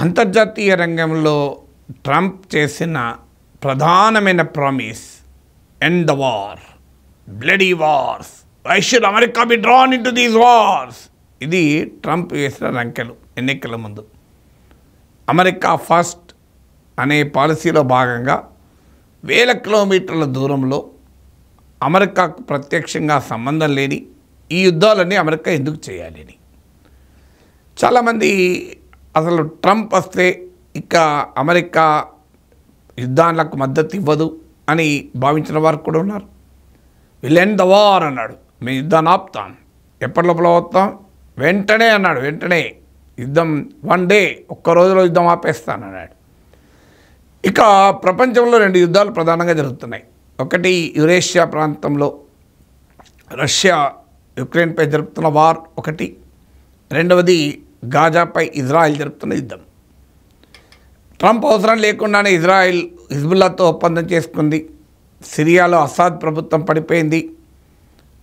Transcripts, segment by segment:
అంతర్జాతీయ రంగంలో ట్రంప్ చేసిన ప్రధానమైన promise end the war, bloody wars, why should America be drawn into these wars. ఇది Trump వేసిన రంకెలు ఎన్నికల ముందు. అమెరికా ఫస్ట్ అనే పాలసీలో భాగంగా వేల కిలోమీటర్ల దూరంలో అమెరికాకు ప్రత్యక్షంగా సంబంధం లేని ఈ యుద్ధాలన్నీ అమెరికా ఎందుకు చేయాలి అని చాలామంది అసలు ట్రంప్ వస్తే ఇక అమెరికా యుద్ధాలకు మద్దతు ఇవ్వదు అని భావించిన వారు కూడా ఉన్నారు. విల్ ఎండ్ ద వార్ అన్నాడు, మేము యుద్ధాన్ని ఆపుతాం. ఎప్పటి లోపల ఆపుతాం? వెంటనే అన్నాడు, వెంటనే యుద్ధం, వన్ డే, ఒక్క రోజులో యుద్ధం ఆపేస్తాను అన్నాడు. ఇక ప్రపంచంలో రెండు యుద్ధాలు ప్రధానంగా జరుగుతున్నాయి. ఒకటి యురేషియా ప్రాంతంలో రష్యా యుక్రెయిన్పై జరుపుతున్న వార్ ఒకటి, రెండవది గాజాపై ఇజ్రాయెల్ జరుపుతున్న యుద్ధం. ట్రంప్ అవసరం లేకుండానే ఇజ్రాయెల్ హిజ్బుల్లాతో ఒప్పందం చేసుకుంది. సిరియాలో అసాద్ ప్రభుత్వం పడిపోయింది,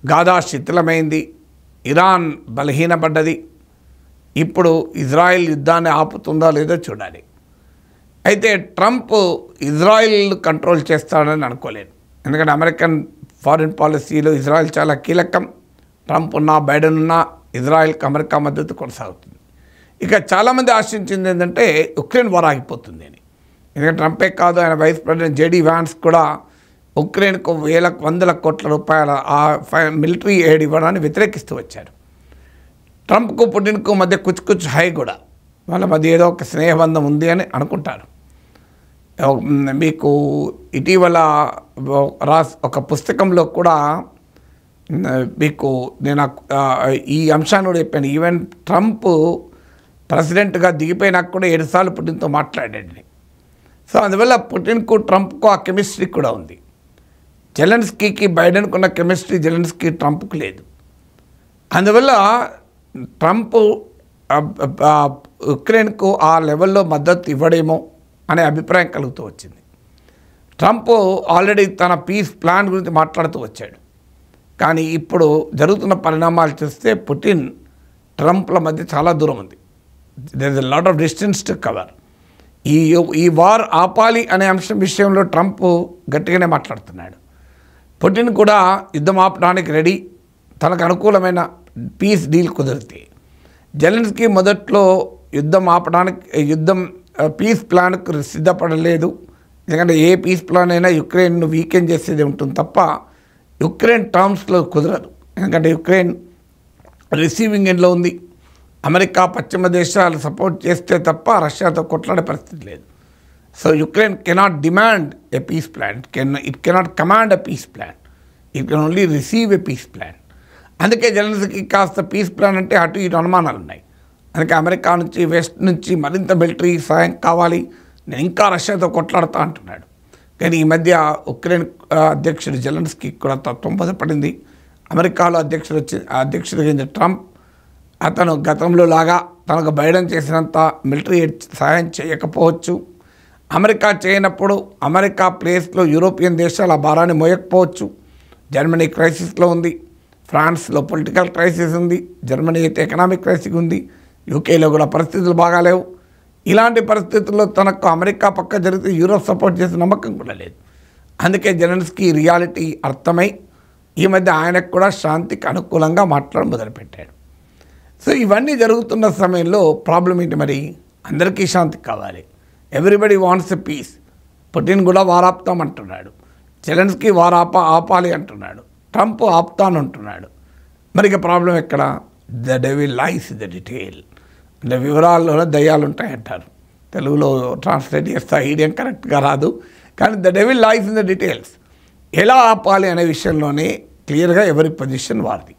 గాజా శిథిలమైంది, ఇరాన్ బలహీనపడ్డది. ఇప్పుడు ఇజ్రాయెల్ యుద్ధాన్ని ఆపుతుందో లేదో చూడాలి. అయితే ట్రంప్ ఇజ్రాయెల్ కంట్రోల్ చేస్తాడని అనుకోలేదు. ఎందుకంటే అమెరికన్ ఫారిన్ పాలసీలో ఇజ్రాయెల్ చాలా కీలకం. ట్రంప్ ఉన్నా బైడెన్ ఉన్నా ఇజ్రాయెల్కి అమెరికా మద్దతు కొనసాగుతుంది. ఇక చాలామంది ఆశించింది ఏంటంటే ఉక్రెయిన్ వార్ ఆగిపోతుంది అని. ఎందుకంటే ట్రంపే కాదు, ఆయన వైస్ ప్రెసిడెంట్ జేడీ వ్యాన్స్ కూడా ఉక్రెయిన్కు వందల కోట్ల రూపాయల మిలిటరీ ఎయిడ్ ఇవ్వడాన్ని వ్యతిరేకిస్తూ వచ్చారు. ట్రంప్కు పుటిన్కు మధ్య కుచ్చు హై కూడా, వాళ్ళ మధ్య ఏదో ఒక స్నేహబంధం ఉంది అని అనుకుంటారు. మీకు ఇటీవల ఒక పుస్తకంలో కూడా మీకు నేను ఈ అంశాన్ని కూడా చెప్పాను. ఈవెన్ ట్రంప్ ప్రెసిడెంట్గా దిగిపోయినాక కూడా 7 సార్లు పుటిన్తో మాట్లాడాడు. సో అందువల్ల పుటిన్కు ట్రంప్కు ఆ కెమిస్ట్రీ కూడా ఉంది. జెలెన్స్కీకి బైడెన్కు ఉన్న కెమిస్ట్రీ జెలెన్స్కీ ట్రంప్కు లేదు. అందువల్ల ట్రంప్ ఉక్రెయిన్కు ఆ లెవెల్లో మద్దతు ఇవ్వడేమో అనే అభిప్రాయం కలుగుతూ వచ్చింది. ట్రంప్ ఆల్రెడీ తన పీస్ ప్లాన్ గురించి మాట్లాడుతూ వచ్చాడు. కానీ ఇప్పుడు జరుగుతున్న పరిణామాలు చూస్తే పుటిన్ ట్రంప్ల మధ్య చాలా దూరం ఉంది. There is a lot of distance to cover. ఈ వార్ ఆపాలి అనే అంశం విషయంలో ట్రంప్ గట్టిగానే మాట్లాడుతున్నాడు. పుటిన్ కూడా యుద్ధం ఆపడానికి రెడీ, తనకు అనుకూలమైన పీస్ డీల్ కుదిరితే. జెలెన్స్కీ మొదట్లో యుద్ధం పీస్ ప్లాన్కు సిద్ధపడలేదు. ఎందుకంటే ఏ పీస్ ప్లాన్ అయినా యుక్రెయిన్ను వీకెండ్ చేసేది ఉంటుంది తప్ప యుక్రెయిన్ టర్మ్స్లో కుదరదు. ఎందుకంటే యుక్రెయిన్ రిసీవింగ్ ఎండ్లో ఉంది. అమెరికా పశ్చిమ దేశాలు సపోర్ట్ చేస్తే తప్ప రష్యాతో కొట్లాడే పరిస్థితి లేదు. So Ukraine cannot demand a peace plan, it cannot command a peace plan, it can only receive a peace plan. అందుకే జెలెన్స్కీ కాస్త పీస్ ప్లాన్ అంటే అటు ఇటు అనుమానాలు ఉన్నాయి. అందుకే అమెరికా నుంచి వెస్ట్ నుంచి మరింత మిలిటరీ సాయం కావాలి, నేను ఇంకా రష్యాతో కొట్లాడుతా అంటున్నాడు. కానీ ఈ మధ్య ఉక్రెయిన్ అధ్యక్షుడు జెలెన్స్కీ కూడా తత్వం బోధపడింది. అమెరికాలో అధ్యక్షుడు ట్రంప్ అతను గతంలో లాగా తనకు బైడెన్ చేసినంత మిలిటరీ సహాయం చేయకపోవచ్చు. అమెరికా చేయనప్పుడు అమెరికా ప్లేస్లో యూరోపియన్ దేశాలు ఆ భారాన్ని మోయకపోవచ్చు. జర్మనీ క్రైసిస్లో ఉంది, ఫ్రాన్స్లో పొలిటికల్ క్రైసిస్ ఉంది, జర్మనీ అయితే ఎకనామిక్ క్రైసిస్ ఉంది, యూకేలో కూడా పరిస్థితులు బాగాలేవు. ఇలాంటి పరిస్థితుల్లో తనకు అమెరికా పక్క జరిగితే యూరోప్ సపోర్ట్ చేసే నమ్మకం కూడా లేదు. అందుకే జెలెన్స్కీ రియాలిటీ అర్థమై ఈ మధ్య ఆయనకు కూడా శాంతికి అనుకూలంగా మాట్లాడడం మొదలుపెట్టాడు. సో ఇవన్నీ జరుగుతున్న సమయంలో ప్రాబ్లం ఏంటి? మరి అందరికీ శాంతి కావాలి, everybody wants a peace. Putin కూడా వారాపుతామంటున్నాడు, జెలెన్స్కీ ఆపాలి అంటున్నాడు, ట్రంప్ ఆపుతాను అంటున్నాడు. మరి ఇక ప్రాబ్లం ఎక్కడ? The devil lies in the detail. అంటే వివరాల్లోనే దయ్యాలు ఉంటాయంటారు. తెలుగులో ట్రాన్స్లేట్ చేస్తే ఐడియా కరెక్ట్గా రాదు, కానీ the devil lies in the details. ఎలా ఆపాలి అనే విషయంలోనే క్లియర్గా ఎవరి పొజిషన్ వారిది.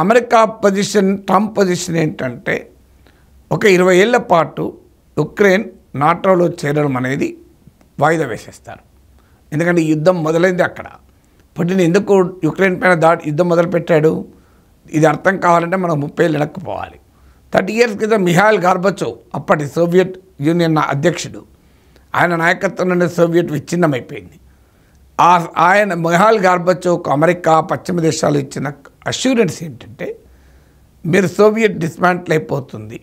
అమెరికా పొజిషన్, ట్రంప్ పొజిషన్ ఏంటంటే ఒక 20 ఏళ్ల పాటు ఉక్రెయిన్ నాటోలో చేరడం అనేది వాయిదా వేసేస్తారు. ఎందుకంటే ఈ యుద్ధం మొదలైంది అక్కడ. పుటిన్ ఎందుకు యుక్రెయిన్ పైన యుద్ధం మొదలుపెట్టాడు? ఇది అర్థం కావాలంటే మనం 30 ఏళ్ళు వెనక్కిపోవాలి. 30 years క్రితం మిఖాయిల్ గార్బచోవ్, అప్పటి సోవియట్ యూనియన్ అధ్యక్షుడు, ఆయన నాయకత్వంలోనే సోవియట్ విచ్ఛిన్నమైపోయింది. ఆయన మిఖాయిల్ గార్బచోవ్కు అమెరికా పశ్చిమ దేశాలు ఇచ్చిన అష్యూరెన్స్ ఏంటంటే, మీరు సోవియట్ డిస్మాంటిల్ అయిపోతుంది,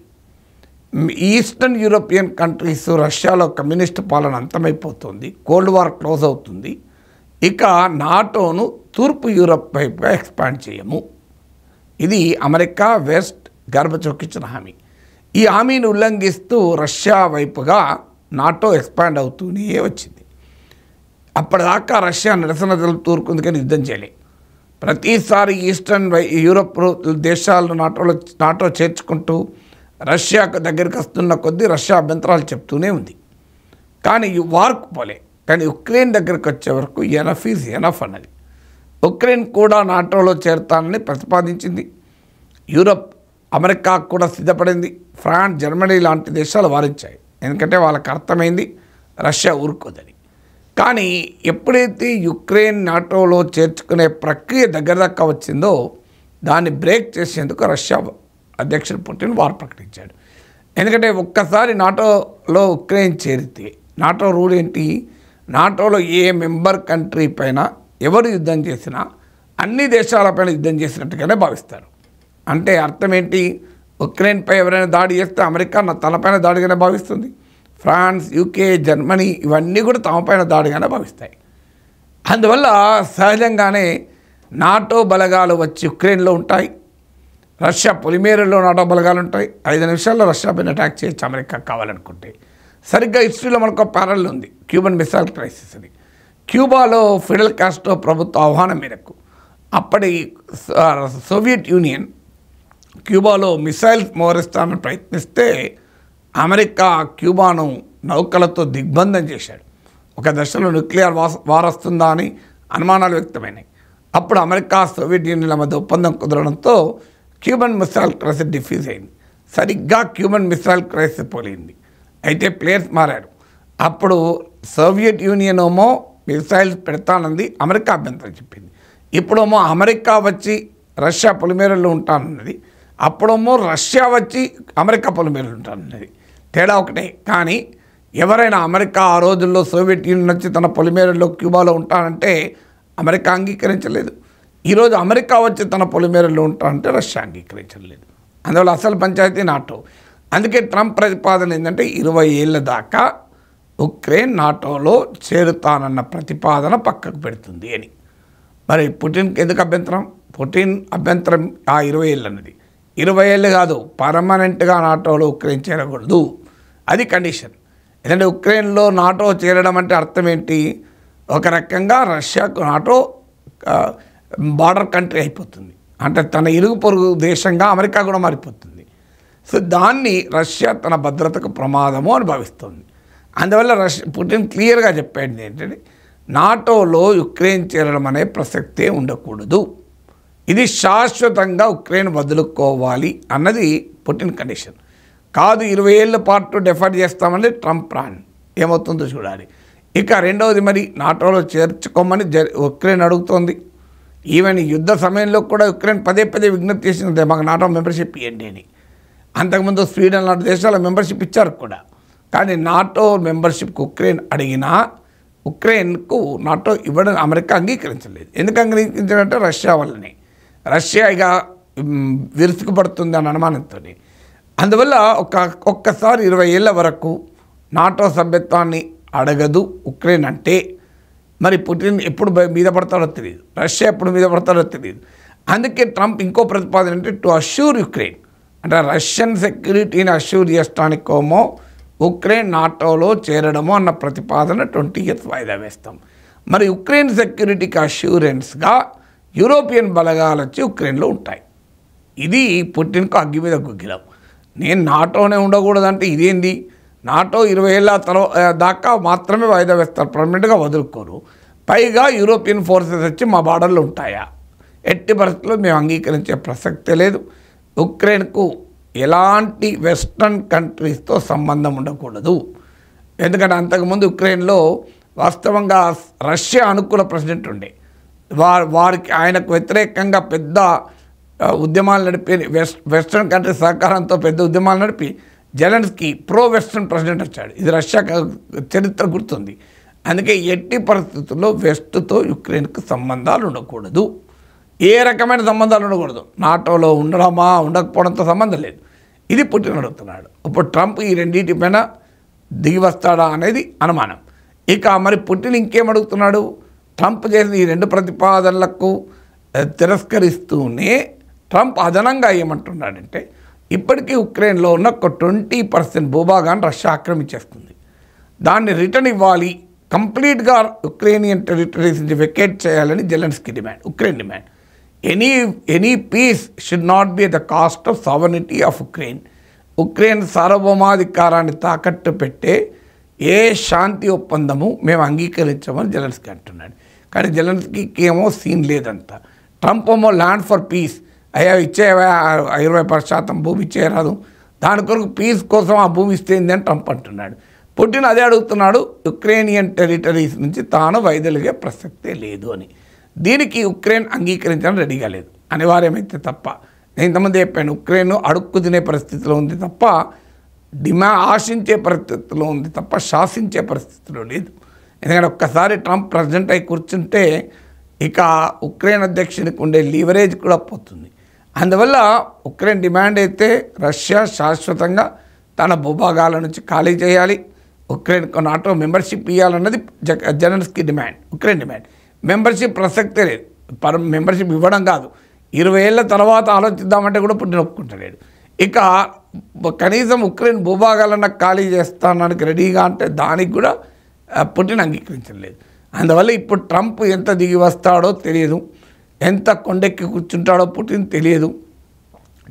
ఈస్టర్న్ యూరోపియన్ కంట్రీస్ రష్యాలో కమ్యూనిస్ట్ పాలన అంతమైపోతుంది, కోల్డ్ వార్ క్లోజ్ అవుతుంది, ఇక నాటోను తూర్పు యూరప్ వైపుగా ఎక్స్పాండ్ చేయము. ఇది అమెరికా వెస్ట్ గర్బచోవ్ ఇచ్చిన హామీ. ఈ హామీని ఉల్లంఘిస్తూ రష్యా వైపుగా నాటో ఎక్స్పాండ్ అవుతూనే వచ్చింది. అప్పటిదాకా రష్యా నిరసన తెలుపుతూరుకుంది కానీ యుద్ధం చేయలేదు. ప్రతిసారి ఈస్టర్న్ యూరోప్ దేశాలను నాటో చేర్చుకుంటూ రష్యాకు దగ్గరికి వస్తున్న కొద్దీ రష్యా అభ్యంతరాలు చెప్తూనే ఉంది. కానీ ఈ వార్కు పోలే. కానీ ఉక్రెయిన్ దగ్గరికి వచ్చే వరకు ఎనఫ్ ఈజ్ ఎనఫ్ అన్నది. ఉక్రెయిన్ కూడా నాటోలో చేరతానని ప్రతిపాదించింది. యూరప్ అమెరికా కూడా సిద్ధపడింది. ఫ్రాన్స్, జర్మనీ లాంటి దేశాలు వారించాయి. ఎందుకంటే వాళ్ళకి అర్థమైంది రష్యా ఊరుకోదని. కానీ ఎప్పుడైతే యుక్రెయిన్ నాటోలో చేర్చుకునే ప్రక్రియ దగ్గర వచ్చిందో దాన్ని బ్రేక్ చేసేందుకు రష్యా అధ్యక్షుడు పుటిన్ వార్ ప్రకటించాడు. ఎందుకంటే ఒక్కసారి నాటోలో ఉక్రెయిన్ చేరితే నాటో రూల్ ఏంటి, నాటోలో ఏ మెంబర్ కంట్రీ పైన ఎవరు యుద్ధం చేసినా అన్ని దేశాలపైన యుద్ధం చేసినట్టుగానే భావిస్తారు. అంటే అర్థం ఏంటి, ఉక్రెయిన్పై ఎవరైనా దాడి చేస్తే అమెరికా తనపైన దాడిగానే భావిస్తుంది. ఫ్రాన్స్, యూకే, జర్మనీ ఇవన్నీ కూడా తమపైన దాడిగానే భావిస్తాయి. అందువల్ల సహజంగానే నాటో బలగాలు వచ్చి ఉక్రెయిన్లో ఉంటాయి. రష్యా పొలిమేరలో నాటో బలగాలు ఉంటాయి. 5 నిమిషాల్లో రష్యా పైన అటాక్ చేయొచ్చు అమెరికా కావాలనుకుంటే. సరిగ్గా హిస్టరీలో మనకు ప్యారల్ ఉంది, క్యూబన్ మిసైల్ క్రైసిస్ అని. క్యూబాలో ఫిడెల్ కాస్ట్రో ప్రభుత్వ ఆహ్వానం మేరకు అప్పటి సోవియట్ యూనియన్ క్యూబాలో మిసైల్స్ మోహరిస్తానని ప్రయత్నిస్తే అమెరికా క్యూబాను నౌకలతో దిగ్బంధం చేశాడు. ఒక దశలో న్యూక్లియర్ వార్ వస్తుందా అని అనుమానాలు వ్యక్తమైనాయి. అప్పుడు అమెరికా, సోవియట్ యూనియన్ల మధ్య ఒప్పందం కుదరడంతో క్యూబన్ మిసైల్ క్రైసిస్ డిఫ్యూజ్ అయింది. సరిగ్గా క్యూబన్ మిసైల్ క్రైసిస్ పోలింది. అయితే ప్లేయర్స్ మారారు. అప్పుడు సోవియట్ యూనియన్ ఏమో మిసైల్స్ పెడతానంది, అమెరికా అభ్యంతరం చెప్పింది. ఇప్పుడేమో అమెరికా వచ్చి రష్యా పొలిమేరల్లో ఉంటానన్నది, అప్పుడేమో రష్యా వచ్చి అమెరికా పొలిమేరలు ఉంటానన్నది. తేడా ఒకటే. కానీ ఎవరైనా అమెరికా ఆ రోజుల్లో సోవియట్ యూనియన్ వచ్చి తన పొలిమేరల్లో క్యూబాలో ఉంటానంటే అమెరికా అంగీకరించలేదు. ఈరోజు అమెరికా వచ్చి తన పొలిమేరల్లో ఉంటానంటే రష్యా అంగీకరించలేదు. అందువల్ల అసలు పంచాయతీ నాటో. అందుకే ట్రంప్ ప్రతిపాదన ఏంటంటే 20 ఏళ్ళ దాకా ఉక్రెయిన్ నాటోలో చేరుతానన్న ప్రతిపాదన పక్కకు పెడుతుంది అని. మరి పుటిన్కి ఎందుకు అభ్యంతరం? పుటిన్ అభ్యంతరం ఆ 20 ఏళ్ళు అన్నది. 20 ఏళ్ళు కాదు, పర్మనెంట్గా నాటోలో ఉక్రెయిన్ చేరకూడదు, అది కండిషన్. ఎందుకంటే ఉక్రెయిన్లో నాటో చేరడం అంటే అర్థం ఏంటి, ఒక రకంగా రష్యాకు నాటో బార్డర్ కంట్రీ అయిపోతుంది. అంటే తన ఇరుగు పొరుగు దేశంగా అమెరికా కూడా మారిపోతుంది. సో దాన్ని రష్యా తన భద్రతకు ప్రమాదము అని భావిస్తుంది. అందువల్ల పుటిన్ క్లియర్గా చెప్పాడు ఏంటంటే నాటోలో యుక్రెయిన్ చేరడం అనే ప్రసక్తే ఉండకూడదు, ఇది శాశ్వతంగా ఉక్రెయిన్ వదులుకోవాలి అన్నది పుటిన్ కండిషన్. కాదు 20 ఏళ్ళ పాటు డెఫర్ చేస్తామని ట్రంప్ ప్లాన్, ఏమవుతుందో చూడాలి. ఇక రెండవది, మరి నాటోలో చేర్చుకోమని ఉక్రెయిన్ అడుగుతోంది. ఈవెన్ యుద్ధ సమయంలో కూడా ఉక్రెయిన్ పదే విజ్ఞప్తి చేసింది, మాకు నాటో మెంబర్షిప్ ఇవ్వండి అని. అంతకుముందు స్వీడన్ లాంటి దేశాల మెంబర్షిప్ ఇచ్చారు కూడా. కానీ నాటో మెంబర్షిప్కి ఉక్రెయిన్ అడిగినా ఉక్రెయిన్కు నాటో ఇవ్వడం అమెరికా అంగీకరించలేదు. ఎందుకు అంగీకరించాలంటే రష్యా వల్లనే. రష్యా ఇక విరుచుకుపడుతుంది అన్న అనుమానంతో. అందువల్ల ఒక్కసారి 20 ఏళ్ళ వరకు నాటో సభ్యత్వాన్ని అడగదు ఉక్రెయిన్ అంటే మరి పుటిన్ ఎప్పుడు మీద పడతాడో తెలియదు, రష్యా ఎప్పుడు మీద పడతాడో తెలియదు. అందుకే ట్రంప్ ఇంకో ప్రతిపాదన అంటే టు అష్యూర్ యుక్రెయిన్, అంటే రష్యన్ సెక్యూరిటీని అష్యూర్ చేయడానికేమో ఉక్రెయిన్ నాటోలో చేరడము అన్న ప్రతిపాదన 20 years వాయిదా వేస్తాం. మరి ఉక్రెయిన్ సెక్యూరిటీకి అష్యూరెన్స్గా యూరోపియన్ బలగాలు వచ్చి ఉక్రెయిన్లో ఉంటాయి. ఇది పుటిన్కు అగ్గి మీద గుగ్గిలం. నేను నాటోనే ఉండకూడదంటే ఇదేంది, నాటో 20 ఏళ్ళ దాకా మాత్రమే వాయిదా వేస్తారు, పర్మనెంట్గా వదులుకోరు. పైగా యూరోపియన్ ఫోర్సెస్ వచ్చి మా బార్డర్లో ఉంటాయా? ఎట్టి పరిస్థితుల్లో మేము అంగీకరించే ప్రసక్తే లేదు. ఉక్రెయిన్కు ఎలాంటి వెస్ట్రన్ కంట్రీస్తో సంబంధం ఉండకూడదు. ఎందుకంటే అంతకుముందు ఉక్రెయిన్లో వాస్తవంగా రష్యా అనుకూల ప్రెసిడెంట్ ఉండే, వారికి ఆయనకు వ్యతిరేకంగా పెద్ద ఉద్యమాలు నడిపి వెస్ట్రన్ కంట్రీ సహకారంతో పెద్ద ఉద్యమాలు నడిపి జెలెన్స్కీ ప్రో వెస్ట్రన్ ప్రెసిడెంట్ వచ్చాడు. ఇది రష్యా చరిత్ర గుర్తుంది. అందుకే ఎట్టి పరిస్థితుల్లో వెస్ట్తో యుక్రెయిన్కు సంబంధాలు ఉండకూడదు, ఏ రకమైన సంబంధాలు ఉండకూడదు. నాటోలో ఉండడమా ఉండకపోవడంతో సంబంధం లేదు. ఇది పుటిన్ అడుగుతున్నాడు. ఇప్పుడు ట్రంప్ ఈ రెండింటి పైన దిగి వస్తాడా అనేది అనుమానం. ఇక మరి పుటిన్ ఇంకేం అడుగుతున్నాడు? ట్రంప్ చేసిన ఈ 2 ప్రతిపాదనలకు తిరస్కరిస్తూనే ట్రంప్ అదనంగా ఏమంటున్నాడంటే ఇప్పటికీ ఉక్రెయిన్లో ఉన్న ఒక 20% భూభాగాన్ని రష్యా ఆక్రమించేస్తుంది, దాన్ని రిటర్న్ ఇవ్వాలి, కంప్లీట్గా ఉక్రెయినియన్ టెరిటరీస్ నుంచి వెకేట్ చేయాలని Zelensky demand, Ukraine demand. Any peace should not be at the cost of sovereignty of Ukraine. Ukraine సార్వభౌమాధికారాన్ని తాకట్టు పెట్టే ఏ శాంతి ఒప్పందము మేము అంగీకరించామని జెలెన్స్కీ అంటున్నాడు. కానీ జెలెన్స్కీకి ఏమో సీన్ లేదంట. ట్రంప్ ఏమో ల్యాండ్ ఫర్ పీస్, అయ్యా ఇచ్చే 20% భూమి ఇచ్చేయరాదు, దాని కొరకు పీస్ కోసం ఆ భూమి ఇస్తేంది అని ట్రంప్ అంటున్నాడు. పుటిన్ అదే అడుగుతున్నాడు, యుక్రేనియన్ టెరిటరీస్ నుంచి తాను వైదొలిగే ప్రసక్తే లేదు అని. దీనికి ఉక్రెయిన్ అంగీకరించడం రెడీగా లేదు, అనివార్యమైతే తప్ప. నేను ఇంతమంది చెప్పాను, ఉక్రెయిన్ అడుక్కు తినే పరిస్థితిలో ఉంది తప్ప ఆశించే పరిస్థితిలో ఉంది తప్ప శాసించే పరిస్థితిలో లేదు. ఎందుకంటే ఒక్కసారి ట్రంప్ ప్రెసిడెంట్ అయి కూర్చుంటే ఇక ఉక్రెయిన్ అధ్యక్షునికి ఉండే లీవరేజ్ కూడా పోతుంది. అందువల్ల ఉక్రెయిన్ డిమాండ్ అయితే రష్యా శాశ్వతంగా తన భూభాగాల నుంచి ఖాళీ చేయాలి, ఉక్రెయిన్కు నాటో మెంబర్షిప్ ఇవ్వాలన్నది Zelenskyy demand, Ukraine demand. Membership ప్రసక్తే లేదు, మెంబర్షిప్ ఇవ్వడం కాదు, 20 ఏళ్ళ తర్వాత ఆలోచిద్దామంటే కూడా పుట్టిన ఒప్పుకుంటలేడు. ఇక కనీసం ఉక్రెయిన్ భూభాగాలన్నా ఖాళీ చేస్తానికి రెడీగా అంటే దానికి కూడా పుటిన్ అంగీకరించలేదు. అందువల్ల ఇప్పుడు ట్రంప్ ఎంత దిగి వస్తాడో తెలియదు, ఎంత కొండెక్కి కూర్చుంటాడో పుటిన్ తెలియదు,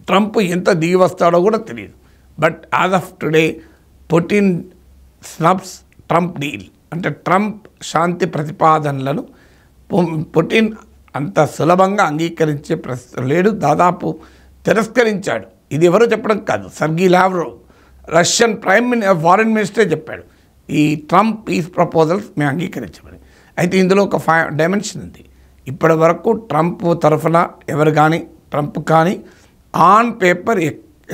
ట్రంప్ ఎంత దిగి వస్తాడో కూడా తెలియదు. But as of today Putin snubs Trump deal, అంటే ట్రంప్ శాంతి ప్రతిపాదనలను పుటిన్ అంత సులభంగా అంగీకరించే ప్రశ్న లేడు, దాదాపు తిరస్కరించాడు. ఇది ఎవరో చెప్పడం కాదు, సర్గీ లావ్రోవ్ రష్యన్ ఫారిన్ మినిస్టరే చెప్పాడు, ఈ ట్రంప్ పీస్ ప్రపోజల్స్ మేము అంగీకరించమని. అయితే ఇందులో ఒక డైమెన్షన్ ఉంది. ఇప్పటి వరకు ట్రంప్ తరఫున ఎవరు కానీ ట్రంప్ కానీ ఆన్ పేపర్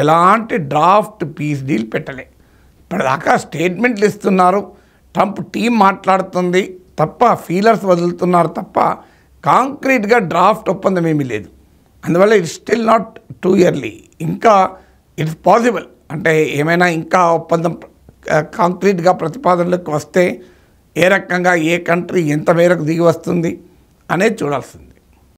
ఎలాంటి డ్రాఫ్ట్ పీస్ డీల్ పెట్టలే. ఇప్పటిదాకా స్టేట్మెంట్లు ఇస్తున్నారు, ట్రంప్ టీం మాట్లాడుతుంది తప్ప, ఫీలర్స్ వదులుతున్నారు తప్ప కాంక్రీట్గా డ్రాఫ్ట్ ఒప్పందం ఏమీ లేదు. అందువల్ల it's still not too early, ఇంకా ఇట్స్ పాసిబుల్, అంటే ఏమైనా ఇంకా ఒప్పందం కాంక్రీట్గా ప్రతిపాదనలకు వస్తే ఏ రకంగా ఏ కంట్రీ ఎంత మేరకు దిగి వస్తుంది అనేది చూడాల్సింది.